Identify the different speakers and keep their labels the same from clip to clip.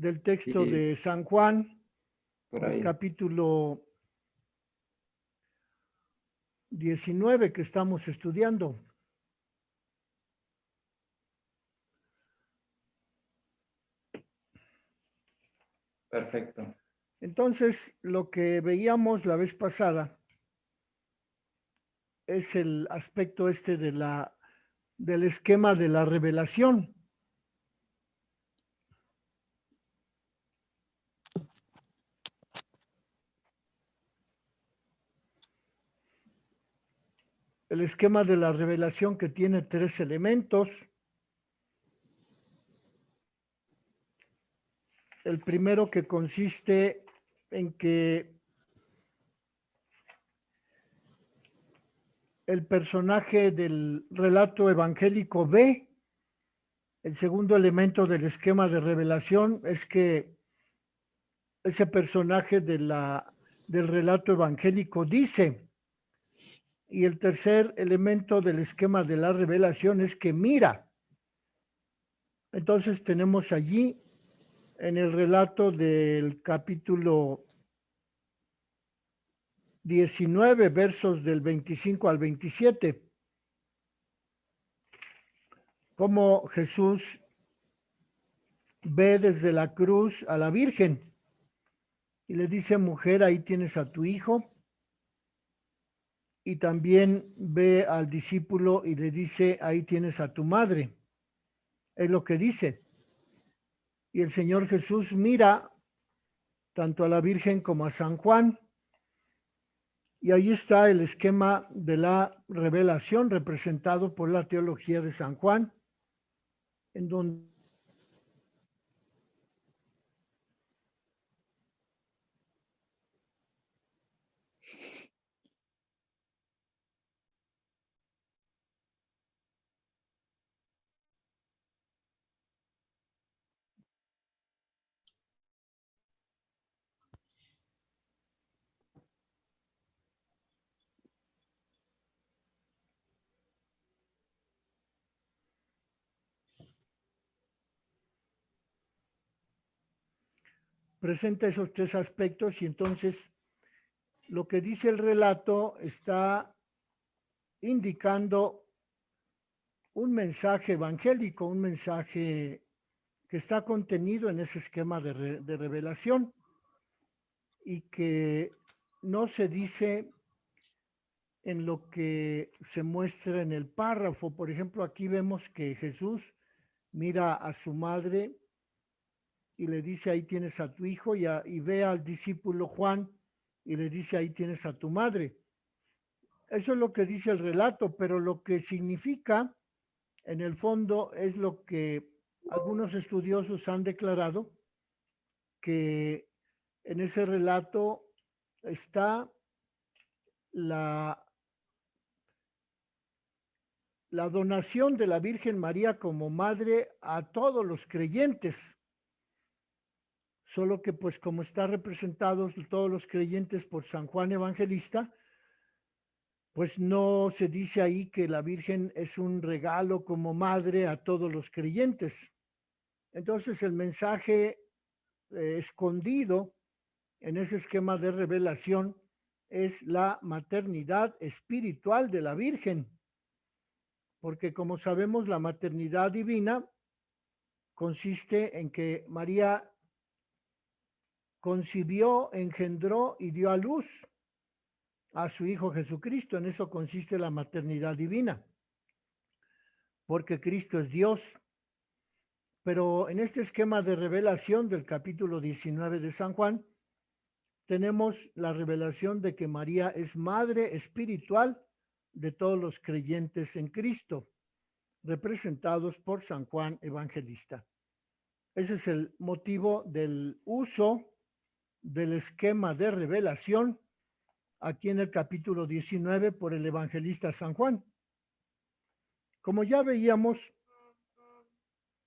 Speaker 1: del texto
Speaker 2: Sí,
Speaker 1: de San Juan,
Speaker 2: por
Speaker 1: el
Speaker 2: ahí.
Speaker 1: capítulo 19 que estamos estudiando.
Speaker 2: Perfecto.
Speaker 1: Entonces, lo que veíamos la vez pasada es el aspecto este del esquema de la revelación. El esquema de la revelación que tiene tres elementos. El primero que consiste en que el personaje del relato evangélico ve. El segundo elemento del esquema de revelación es que ese personaje del relato evangélico dice. Y el tercer elemento del esquema de la revelación es que mira. Entonces tenemos allí en el relato del capítulo 19, versos del 25 al 27, cómo Jesús ve desde la cruz a la Virgen y le dice, mujer, ahí tienes a tu hijo. Y también ve al discípulo y le dice, ahí tienes a tu madre. Es lo que dice. Y el Señor Jesús mira tanto a la Virgen como a San Juan. Y ahí está el esquema de la revelación representado por la teología de San Juan, en donde presenta esos tres aspectos y entonces lo que dice el relato está indicando un mensaje evangélico, un mensaje que está contenido en ese esquema de revelación y que no se dice en lo que se muestra en el párrafo. Por ejemplo, aquí vemos que Jesús mira a su madre y le dice, ahí tienes a tu hijo, y ve al discípulo Juan y le dice, ahí tienes a tu madre. Eso es lo que dice el relato, pero lo que significa en el fondo es lo que algunos estudiosos han declarado, que en ese relato está la, la donación de la Virgen María como madre a todos los creyentes. Solo que pues como está representados todos los creyentes por San Juan Evangelista, pues no se dice ahí que la Virgen es un regalo como madre a todos los creyentes. Entonces el mensaje escondido en ese esquema de revelación es la maternidad espiritual de la Virgen, porque como sabemos la maternidad divina consiste en que María concibió, engendró y dio a luz a su Hijo Jesucristo. En eso consiste la maternidad divina, porque Cristo es Dios. Pero en este esquema de revelación del capítulo 19 de San Juan, tenemos la revelación de que María es madre espiritual de todos los creyentes en Cristo, representados por San Juan Evangelista. Ese es el motivo del uso del esquema de revelación aquí en el capítulo 19 por el evangelista San Juan. Como ya veíamos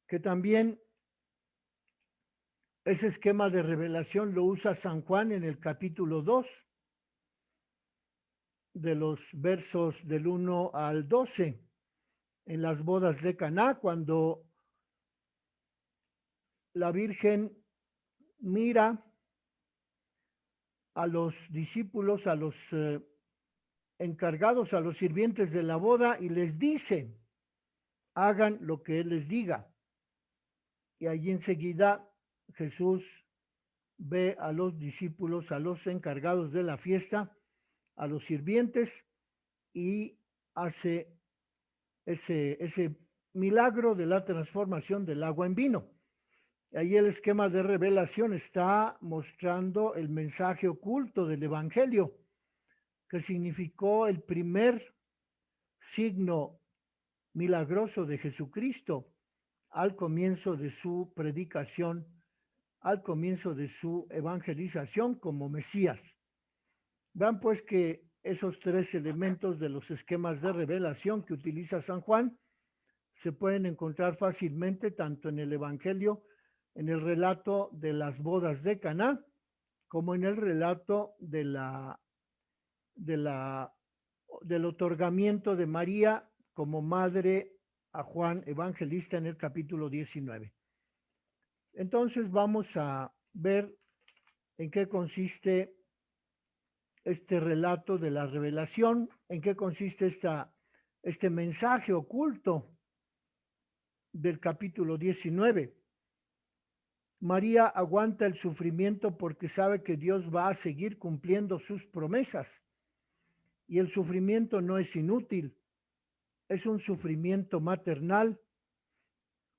Speaker 1: que también ese esquema de revelación lo usa San Juan en el capítulo 2, de los versos del 1 al 12, en las bodas de Caná, cuando la Virgen mira a los discípulos, a los encargados, a los sirvientes de la boda y les dice, hagan lo que Él les diga. Y allí enseguida Jesús ve a los discípulos, a los encargados de la fiesta, a los sirvientes y hace ese milagro de la transformación del agua en vino. Ahí el esquema de revelación está mostrando el mensaje oculto del Evangelio, que significó el primer signo milagroso de Jesucristo al comienzo de su predicación, al comienzo de su evangelización como Mesías. Vean pues que esos tres elementos de los esquemas de revelación que utiliza San Juan se pueden encontrar fácilmente tanto en el Evangelio, en el relato de las bodas de Caná, como en el relato del otorgamiento de María como madre a Juan Evangelista en el capítulo 19. Entonces vamos a ver en qué consiste este relato de la revelación, en qué consiste este mensaje oculto del capítulo 19. María aguanta el sufrimiento porque sabe que Dios va a seguir cumpliendo sus promesas. Y el sufrimiento no es inútil, es un sufrimiento maternal.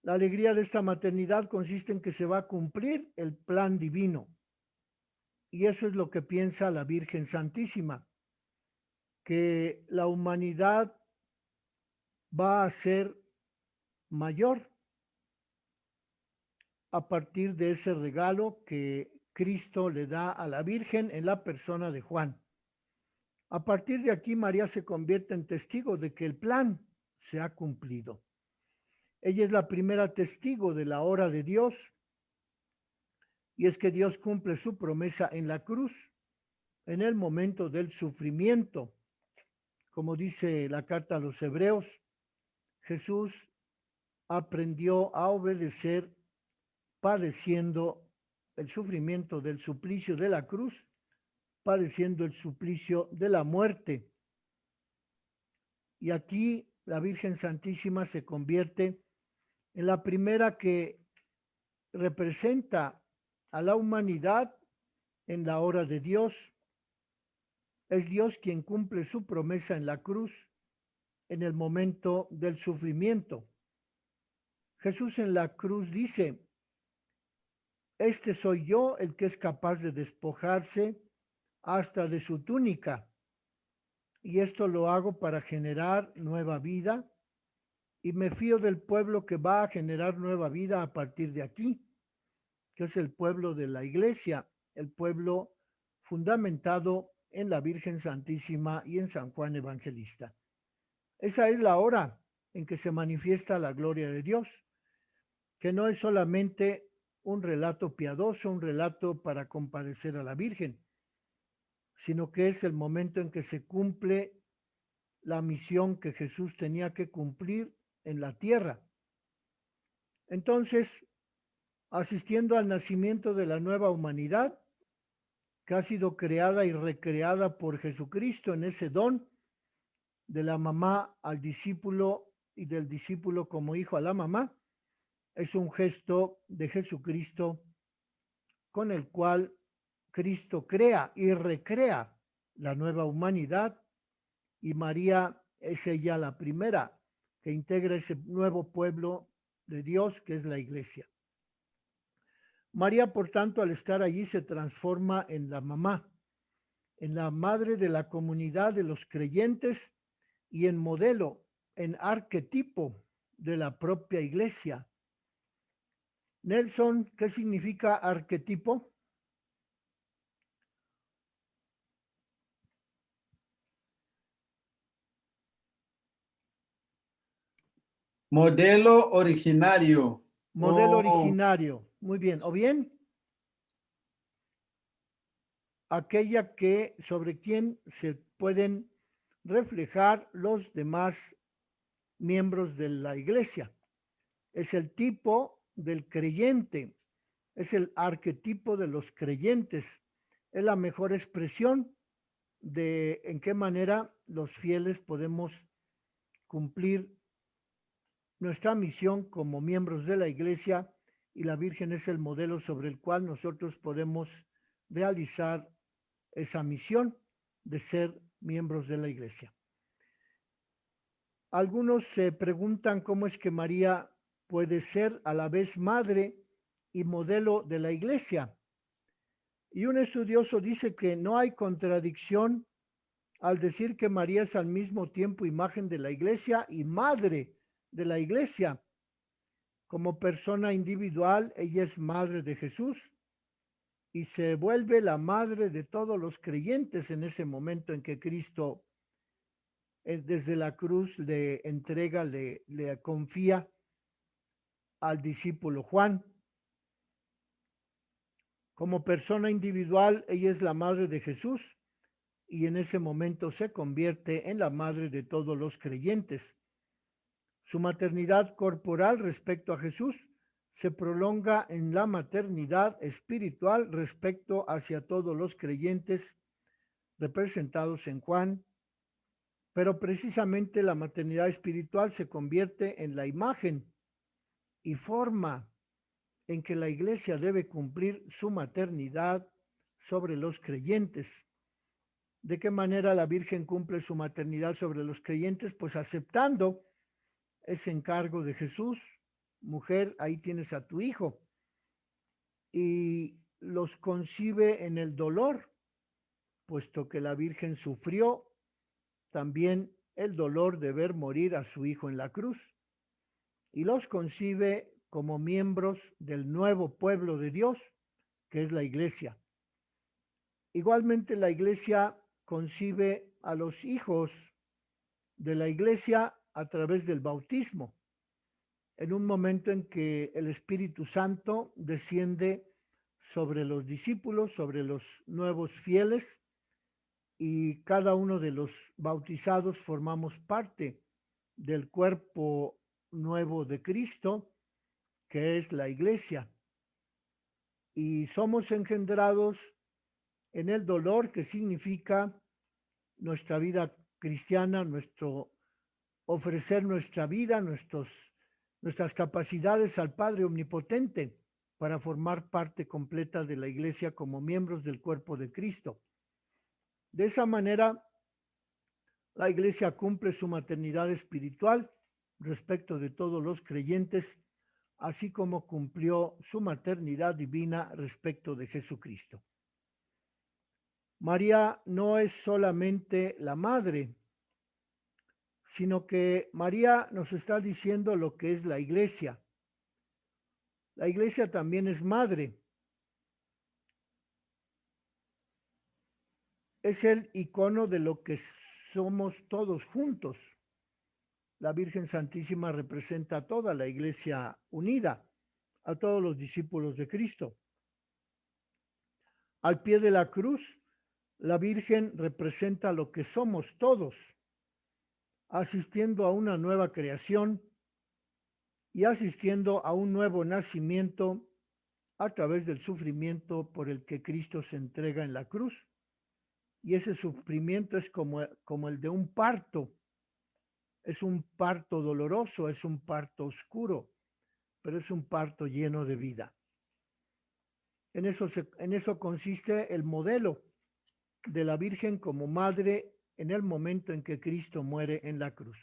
Speaker 1: La alegría de esta maternidad consiste en que se va a cumplir el plan divino. Y eso es lo que piensa la Virgen Santísima, que la humanidad va a ser mayor a partir de ese regalo que Cristo le da a la Virgen en la persona de Juan. A partir de aquí, María se convierte en testigo de que el plan se ha cumplido. Ella es la primera testigo de la obra de Dios, y es que Dios cumple su promesa en la cruz, en el momento del sufrimiento. Como dice la carta a los Hebreos, Jesús aprendió a obedecer padeciendo el sufrimiento del suplicio de la cruz, padeciendo el suplicio de la muerte. Y aquí la Virgen Santísima se convierte en la primera que representa a la humanidad en la obra de Dios. Es Dios quien cumple su promesa en la cruz en el momento del sufrimiento. Jesús en la cruz dice, este soy yo el que es capaz de despojarse hasta de su túnica, y esto lo hago para generar nueva vida, y me fío del pueblo que va a generar nueva vida a partir de aquí, que es el pueblo de la iglesia, el pueblo fundamentado en la Virgen Santísima y en San Juan Evangelista. Esa es la hora en que se manifiesta la gloria de Dios, que no es solamente un relato piadoso, un relato para compadecer a la Virgen, sino que es el momento en que se cumple la misión que Jesús tenía que cumplir en la tierra. Entonces, asistiendo al nacimiento de la nueva humanidad, que ha sido creada y recreada por Jesucristo en ese don de la mamá al discípulo y del discípulo como hijo a la mamá, es un gesto de Jesucristo con el cual Cristo crea y recrea la nueva humanidad, y María es ella la primera que integra ese nuevo pueblo de Dios que es la iglesia. María, por tanto, al estar allí se transforma en la mamá, en la madre de la comunidad de los creyentes y en modelo, en arquetipo de la propia iglesia. Nelson, ¿qué significa arquetipo?
Speaker 3: Modelo originario.
Speaker 1: Modelo originario. Muy bien. O bien, aquella que sobre quien se pueden reflejar los demás miembros de la iglesia. Es el tipo del creyente, es el arquetipo de los creyentes, es la mejor expresión de en qué manera los fieles podemos cumplir nuestra misión como miembros de la iglesia, y la Virgen es el modelo sobre el cual nosotros podemos realizar esa misión de ser miembros de la iglesia. Algunos se preguntan cómo es que María puede ser a la vez madre y modelo de la iglesia. Y un estudioso dice que no hay contradicción al decir que María es al mismo tiempo imagen de la iglesia y madre de la iglesia. Como persona individual, ella es madre de Jesús y se vuelve la madre de todos los creyentes en ese momento en que Cristo desde la cruz le entrega, le confía al discípulo Juan. Como persona individual, ella es la madre de Jesús y en ese momento se convierte en la madre de todos los creyentes. Su maternidad corporal respecto a Jesús se prolonga en la maternidad espiritual respecto hacia todos los creyentes representados en Juan, pero precisamente la maternidad espiritual se convierte en la imagen y forma en que la iglesia debe cumplir su maternidad sobre los creyentes. ¿De qué manera la Virgen cumple su maternidad sobre los creyentes? Pues aceptando ese encargo de Jesús: mujer, ahí tienes a tu hijo. Y los concibe en el dolor, puesto que la Virgen sufrió también el dolor de ver morir a su hijo en la cruz. Y los concibe como miembros del nuevo pueblo de Dios, que es la iglesia. Igualmente la iglesia concibe a los hijos de la iglesia a través del bautismo, en un momento en que el Espíritu Santo desciende sobre los discípulos, sobre los nuevos fieles, y cada uno de los bautizados formamos parte del cuerpo nuevo de Cristo, que es la iglesia, y somos engendrados en el dolor que significa nuestra vida cristiana, nuestro ofrecer nuestra vida, nuestras capacidades al Padre Omnipotente para formar parte completa de la iglesia como miembros del cuerpo de Cristo. De esa manera, la iglesia cumple su maternidad espiritual respecto de todos los creyentes, así como cumplió su maternidad divina respecto de Jesucristo. María no es solamente la madre, sino que María nos está diciendo lo que es la iglesia. La iglesia también es madre. Es el icono de lo que somos todos juntos. La Virgen Santísima representa a toda la iglesia unida, a todos los discípulos de Cristo. Al pie de la cruz, la Virgen representa lo que somos todos, asistiendo a una nueva creación y asistiendo a un nuevo nacimiento a través del sufrimiento por el que Cristo se entrega en la cruz. Y ese sufrimiento es como el de un parto. Es un parto doloroso, es un parto oscuro, pero es un parto lleno de vida. En eso consiste el modelo de la Virgen como madre en el momento en que Cristo muere en la cruz.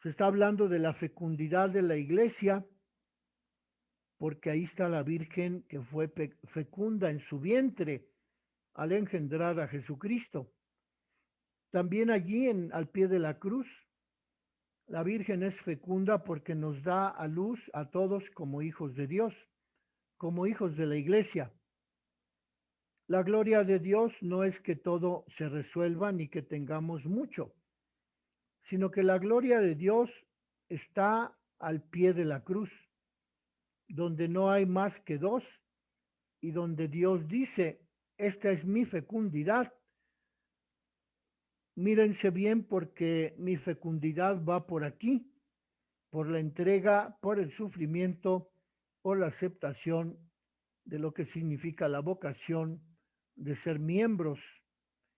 Speaker 1: Se está hablando de la fecundidad de la iglesia, porque ahí está la Virgen que fue fecunda en su vientre al engendrar a Jesucristo. También allí al pie de la cruz, la Virgen es fecunda porque nos da a luz a todos como hijos de Dios, como hijos de la iglesia. La gloria de Dios no es que todo se resuelva ni que tengamos mucho, sino que la gloria de Dios está al pie de la cruz, donde no hay más que dos y donde Dios dice: esta es mi fecundidad. Mírense bien, porque mi fecundidad va por aquí, por la entrega, por el sufrimiento por la aceptación de lo que significa la vocación de ser miembros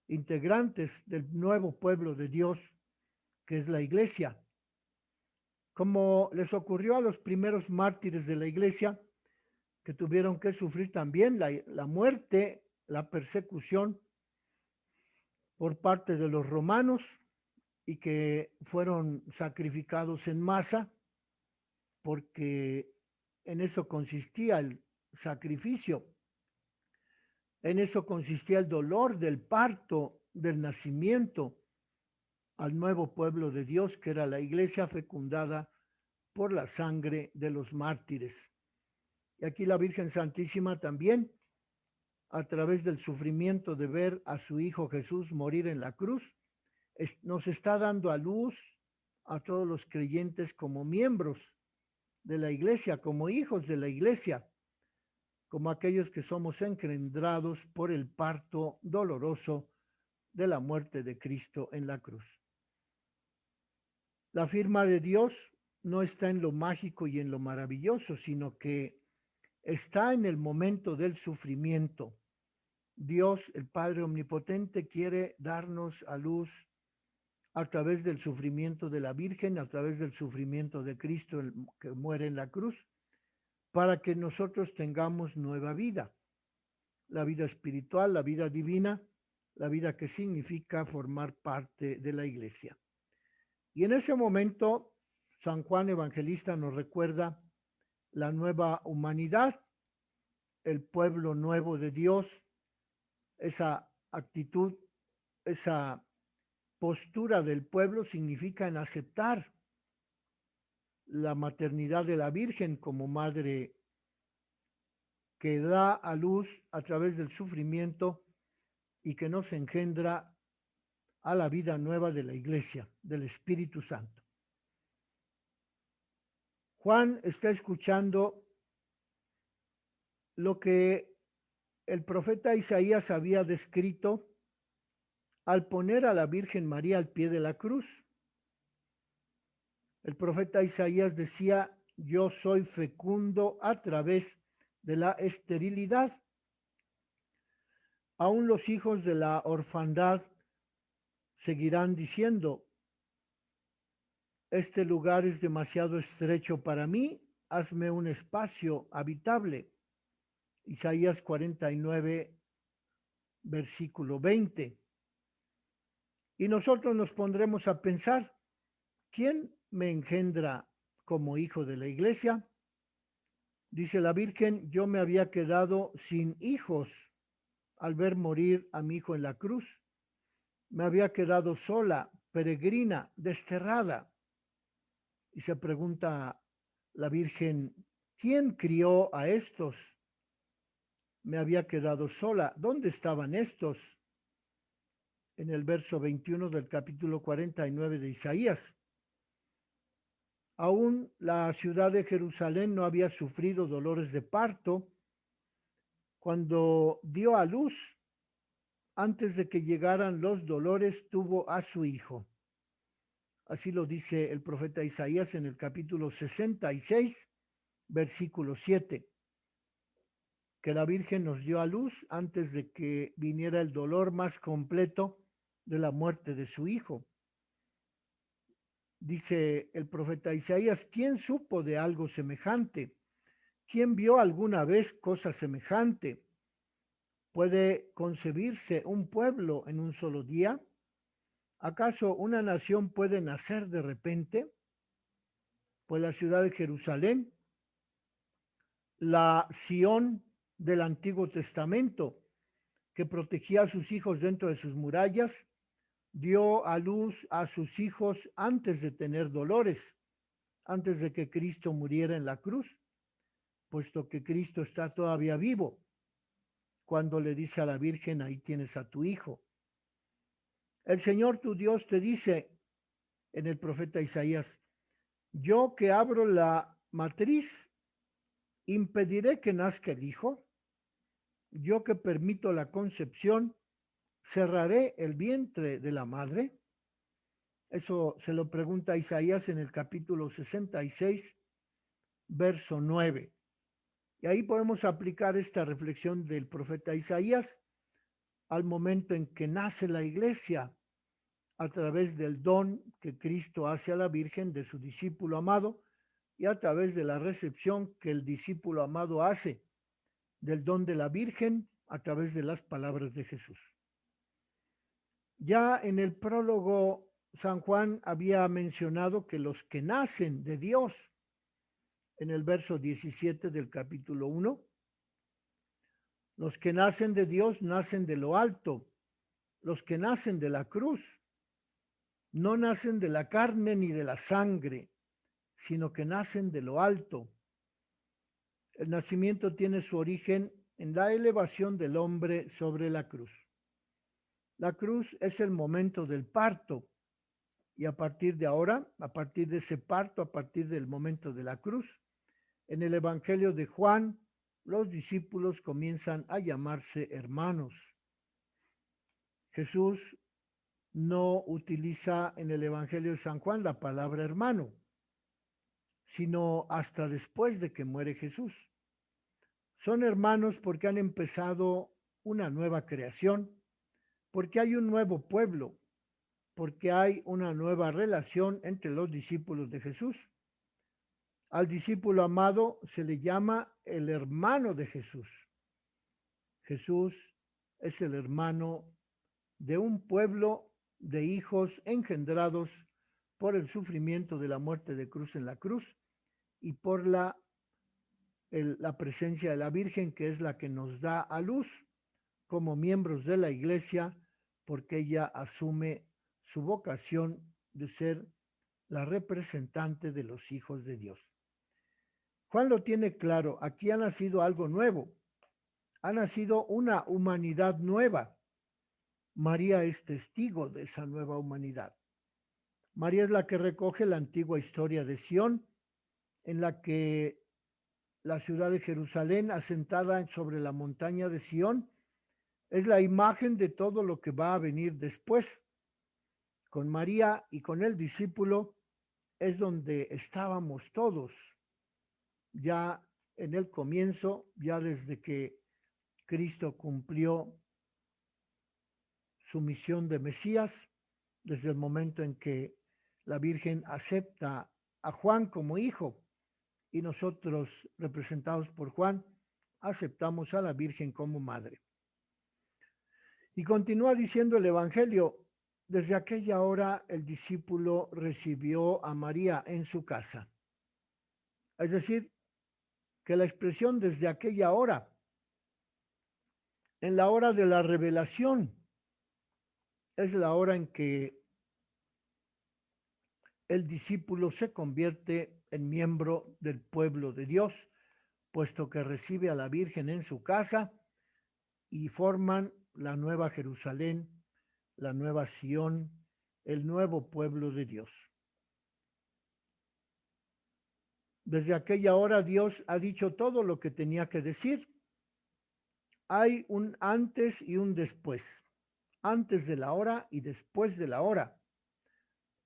Speaker 1: integrantes del nuevo pueblo de Dios, que es la iglesia. Como les ocurrió a los primeros mártires de la iglesia, que tuvieron que sufrir también la muerte, la persecución por parte de los romanos y que fueron sacrificados en masa, porque en eso consistía el sacrificio, en eso consistía el dolor del parto, del nacimiento al nuevo pueblo de Dios, que era la iglesia fecundada por la sangre de los mártires. Y aquí la Virgen Santísima también, a través del sufrimiento de ver a su Hijo Jesús morir en la cruz, nos está dando a luz a todos los creyentes como miembros de la iglesia, como hijos de la iglesia, como aquellos que somos engendrados por el parto doloroso de la muerte de Cristo en la cruz. La firma de Dios no está en lo mágico y en lo maravilloso, sino que está en el momento del sufrimiento. Dios, el Padre Omnipotente, quiere darnos a luz a través del sufrimiento de la Virgen, a través del sufrimiento de Cristo que muere en la cruz, para que nosotros tengamos nueva vida, la vida espiritual, la vida divina, la vida que significa formar parte de la iglesia. Y en ese momento, San Juan Evangelista nos recuerda la nueva humanidad, el pueblo nuevo de Dios, esa actitud, esa postura del pueblo significa en aceptar la maternidad de la Virgen como madre que da a luz a través del sufrimiento y que nos engendra a la vida nueva de la iglesia, del Espíritu Santo. Juan está escuchando lo que el profeta Isaías había descrito al poner a la Virgen María al pie de la cruz. El profeta Isaías decía: yo soy fecundo a través de la esterilidad. Aún los hijos de la orfandad seguirán diciendo: este lugar es demasiado estrecho para mí, hazme un espacio habitable. Isaías 49, versículo 20. Y nosotros nos pondremos a pensar: ¿quién me engendra como hijo de la iglesia? Dice la Virgen: yo me había quedado sin hijos al ver morir a mi hijo en la cruz. Me había quedado sola, peregrina, desterrada. Y se pregunta la Virgen: ¿quién crió a estos? Me había quedado sola. ¿Dónde estaban estos? En el verso 21 del capítulo 49 de Isaías. Aún la ciudad de Jerusalén no había sufrido dolores de parto cuando dio a luz. Antes de que llegaran los dolores, tuvo a su hijo. Así lo dice el profeta Isaías en el capítulo 66, versículo 7, que la Virgen nos dio a luz antes de que viniera el dolor más completo de la muerte de su hijo. Dice el profeta Isaías: ¿quién supo de algo semejante? ¿Quién vio alguna vez cosa semejante? ¿Puede concebirse un pueblo en un solo día? ¿Acaso una nación puede nacer de repente? Pues la ciudad de Jerusalén, la Sión del Antiguo Testamento, que protegía a sus hijos dentro de sus murallas, dio a luz a sus hijos antes de tener dolores, antes de que Cristo muriera en la cruz, puesto que Cristo está todavía vivo, cuando le dice a la Virgen: ahí tienes a tu hijo. El Señor tu Dios te dice en el profeta Isaías: yo que abro la matriz, ¿impediré que nazca el hijo? Yo que permito la concepción, ¿cerraré el vientre de la madre? Eso se lo pregunta Isaías en el capítulo 66, verso 9. Y ahí podemos aplicar esta reflexión del profeta Isaías al momento en que nace la iglesia a través del don que Cristo hace a la Virgen de su discípulo amado y a través de la recepción que el discípulo amado hace del don de la Virgen a través de las palabras de Jesús. Ya en el prólogo, San Juan había mencionado que los que nacen de Dios, en el verso 17 del capítulo 1, los que nacen de Dios nacen de lo alto, los que nacen de la cruz no nacen de la carne ni de la sangre, sino que nacen de lo alto. El nacimiento tiene su origen en la elevación del hombre sobre la cruz. La cruz es el momento del parto y a partir de ahora, a partir de ese parto, a partir del momento de la cruz, en el Evangelio de Juan, los discípulos comienzan a llamarse hermanos. Jesús no utiliza en el Evangelio de San Juan la palabra hermano, sino hasta después de que muere Jesús. Son hermanos porque han empezado una nueva creación, porque hay un nuevo pueblo, porque hay una nueva relación entre los discípulos de Jesús. Al discípulo amado se le llama el hermano de Jesús. Jesús es el hermano de un pueblo de hijos engendrados por el sufrimiento de la muerte de cruz en la cruz y por la presencia de la Virgen, que es la que nos da a luz como miembros de la iglesia, porque ella asume su vocación de ser la representante de los hijos de Dios. Juan lo tiene claro, aquí ha nacido algo nuevo, ha nacido una humanidad nueva. María es testigo de esa nueva humanidad. María es la que recoge la antigua historia de Sión, en la que la ciudad de Jerusalén, asentada sobre la montaña de Sión, es la imagen de todo lo que va a venir después. Con María y con el discípulo es donde estábamos todos, ya en el comienzo, ya desde que Cristo cumplió su misión de Mesías, desde el momento en que la Virgen acepta a Juan como hijo y nosotros, representados por Juan, aceptamos a la Virgen como madre. Y continúa diciendo el Evangelio, desde aquella hora el discípulo recibió a María en su casa. Es decir, que la expresión desde aquella hora, en la hora de la revelación, es la hora en que el discípulo se convierte en miembro del pueblo de Dios, puesto que recibe a la Virgen en su casa y forman la nueva Jerusalén, la nueva Sión, el nuevo pueblo de Dios. Desde aquella hora Dios ha dicho todo lo que tenía que decir. Hay un antes y un después. Antes de la hora y después de la hora.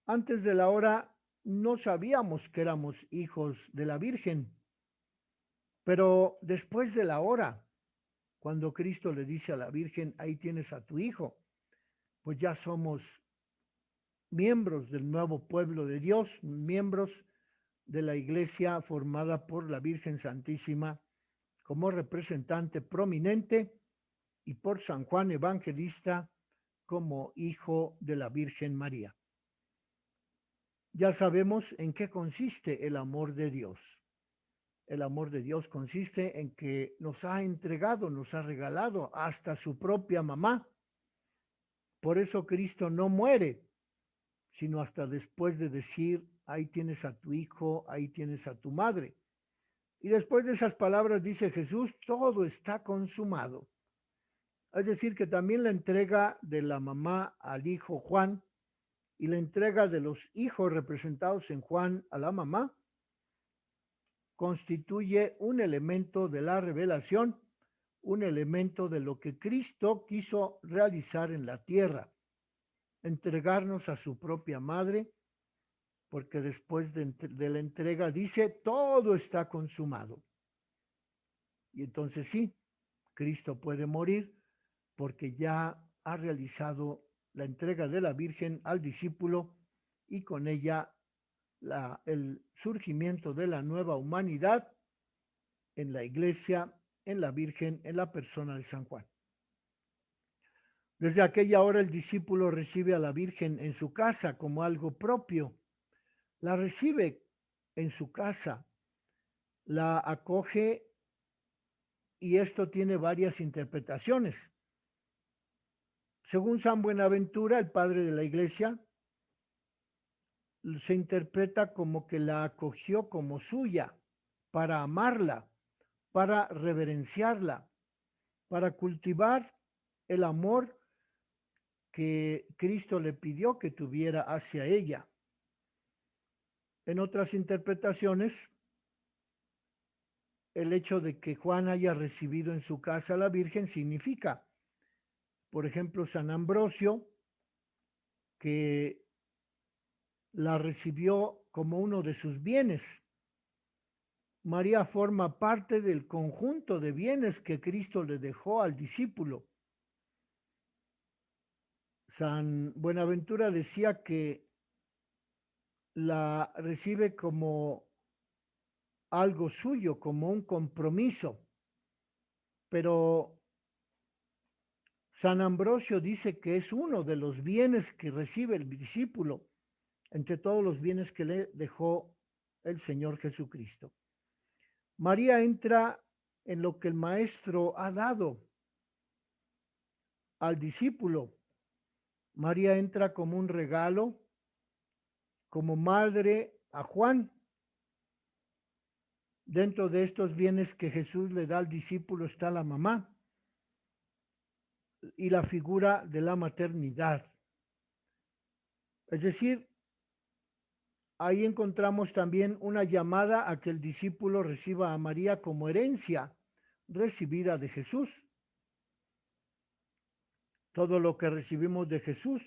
Speaker 1: Antes de la hora no sabíamos que éramos hijos de la Virgen, pero después de la hora, cuando Cristo le dice a la Virgen, ahí tienes a tu hijo, pues ya somos miembros del nuevo pueblo de Dios, miembros de la iglesia formada por la Virgen Santísima como representante prominente y por San Juan Evangelista como hijo de la Virgen María. Ya sabemos en qué consiste el amor de Dios. El amor de Dios consiste en que nos ha entregado, nos ha regalado hasta su propia mamá. Por eso Cristo no muere, sino hasta después de decir, ahí tienes a tu hijo, ahí tienes a tu madre. Y después de esas palabras dice Jesús, todo está consumado. Es decir, que también la entrega de la mamá al hijo Juan y la entrega de los hijos representados en Juan a la mamá constituye un elemento de la revelación, un elemento de lo que Cristo quiso realizar en la tierra, entregarnos a su propia madre, porque después de la entrega dice, todo está consumado. Y entonces sí, Cristo puede morir porque ya ha realizado la entrega de la Virgen al discípulo y con ella el surgimiento de la nueva humanidad en la iglesia, en la Virgen, en la persona de San Juan. Desde aquella hora el discípulo recibe a la Virgen en su casa como algo propio, la recibe en su casa, la acoge y esto tiene varias interpretaciones. Según San Buenaventura, el padre de la iglesia, se interpreta como que la acogió como suya, para amarla, para reverenciarla, para cultivar el amor que Cristo le pidió que tuviera hacia ella. En otras interpretaciones, el hecho de que Juan haya recibido en su casa a la Virgen significa, por ejemplo, San Ambrosio, que la recibió como uno de sus bienes. María forma parte del conjunto de bienes que Cristo le dejó al discípulo. San Buenaventura decía que la recibe como algo suyo, como un compromiso, pero San Ambrosio dice que es uno de los bienes que recibe el discípulo entre todos los bienes que le dejó el Señor Jesucristo. María entra en lo que el Maestro ha dado al discípulo. María entra como un regalo, como madre a Juan. Dentro de estos bienes que Jesús le da al discípulo está la mamá y la figura de la maternidad. Es decir, ahí encontramos también una llamada a que el discípulo reciba a María como herencia recibida de Jesús. Todo lo que recibimos de Jesús,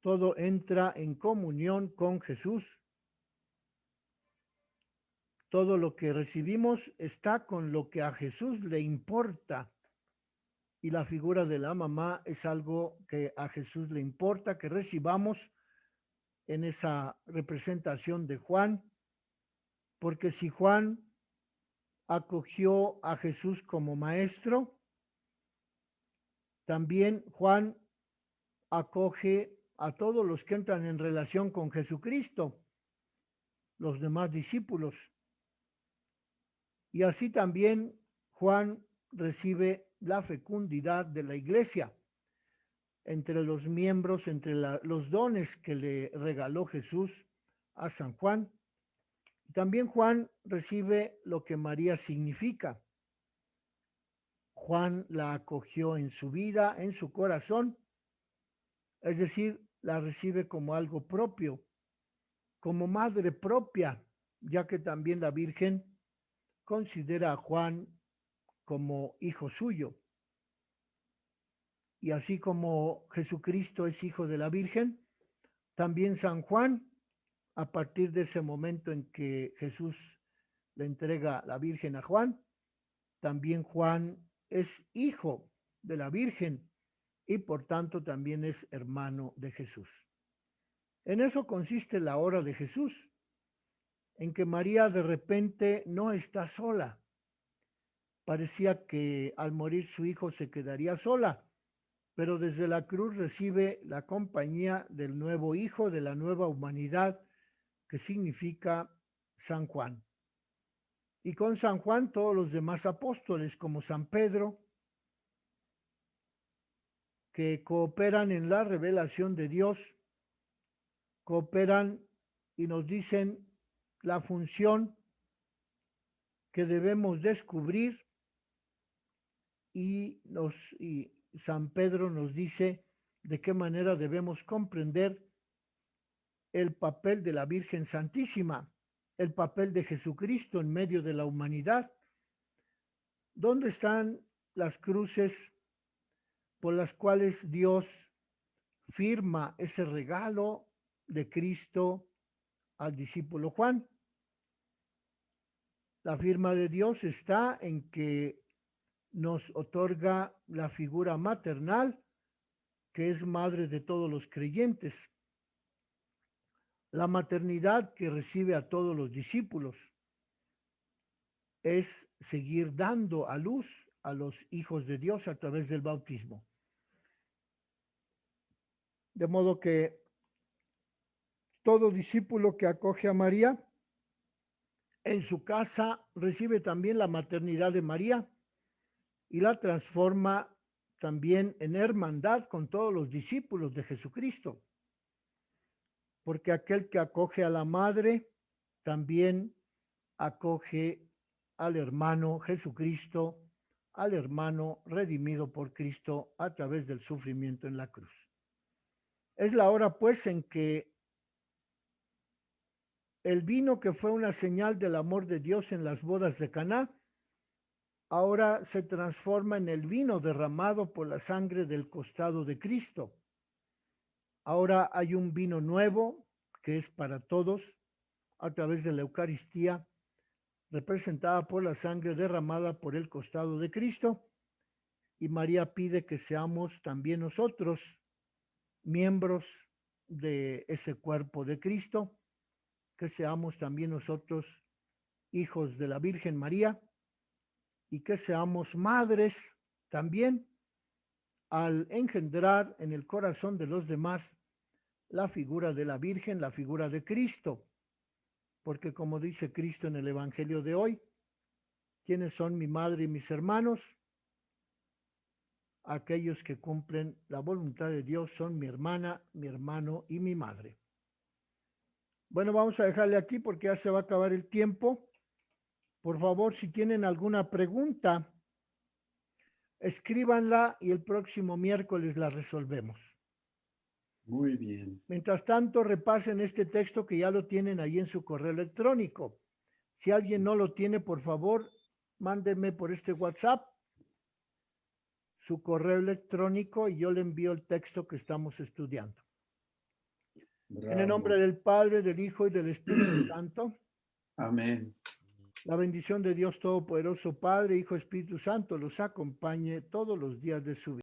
Speaker 1: todo entra en comunión con Jesús. Todo lo que recibimos está con lo que a Jesús le importa. Y la figura de la mamá es algo que a Jesús le importa, que recibamos en esa representación de Juan, porque si Juan acogió a Jesús como maestro, también Juan acoge a todos los que entran en relación con Jesucristo, los demás discípulos. Y así también Juan recibe la fecundidad de la iglesia entre los miembros, entre los dones que le regaló Jesús a San Juan. También Juan recibe lo que María significa. Juan la acogió en su vida, en su corazón, es decir, la recibe como algo propio, como madre propia, ya que también la Virgen considera a Juan como hijo suyo. Y así como Jesucristo es hijo de la Virgen, también San Juan, a partir de ese momento en que Jesús le entrega la Virgen a Juan, también Juan es hijo de la Virgen y por tanto también es hermano de Jesús. En eso consiste la hora de Jesús, en que María de repente no está sola. Parecía que al morir su hijo se quedaría sola, pero desde la cruz recibe la compañía del nuevo hijo, de la nueva humanidad, que significa San Juan. Y con San Juan todos los demás apóstoles, como San Pedro, que cooperan en la revelación de Dios, cooperan y nos dicen la función que debemos descubrir y San Pedro nos dice de qué manera debemos comprender el papel de la Virgen Santísima, el papel de Jesucristo en medio de la humanidad. ¿Dónde están las cruces por las cuales Dios firma ese regalo de Cristo al discípulo Juan? La firma de Dios está en que nos otorga la figura maternal, que es madre de todos los creyentes. La maternidad que recibe a todos los discípulos es seguir dando a luz a los hijos de Dios a través del bautismo. De modo que todo discípulo que acoge a María en su casa recibe también la maternidad de María y la transforma también en hermandad con todos los discípulos de Jesucristo. Porque aquel que acoge a la madre también acoge al hermano Jesucristo, al hermano redimido por Cristo a través del sufrimiento en la cruz. Es la hora, pues, en que el vino que fue una señal del amor de Dios en las bodas de Caná, ahora se transforma en el vino derramado por la sangre del costado de Cristo. Ahora hay un vino nuevo que es para todos a través de la Eucaristía, representada por la sangre derramada por el costado de Cristo. Y María pide que seamos también nosotros miembros de ese cuerpo de Cristo, que seamos también nosotros hijos de la Virgen María y que seamos madres también al engendrar en el corazón de los demás la figura de la Virgen, la figura de Cristo, porque como dice Cristo en el Evangelio de hoy, ¿quiénes son mi madre y mis hermanos? Aquellos que cumplen la voluntad de Dios son mi hermana, mi hermano y mi madre. Bueno, vamos a dejarle aquí porque ya se va a acabar el tiempo. Por favor, si tienen alguna pregunta, escríbanla y el próximo miércoles la resolvemos.
Speaker 3: Muy bien.
Speaker 1: Mientras tanto, repasen este texto que ya lo tienen ahí en su correo electrónico. Si alguien no lo tiene, por favor, mándenme por este WhatsApp su correo electrónico y yo le envío el texto que estamos estudiando.
Speaker 3: Bravo.
Speaker 1: En el nombre del Padre, del Hijo y del Espíritu Santo.
Speaker 3: Amén.
Speaker 1: La bendición de Dios Todopoderoso, Padre, Hijo, Espíritu Santo, los acompañe todos los días de su vida.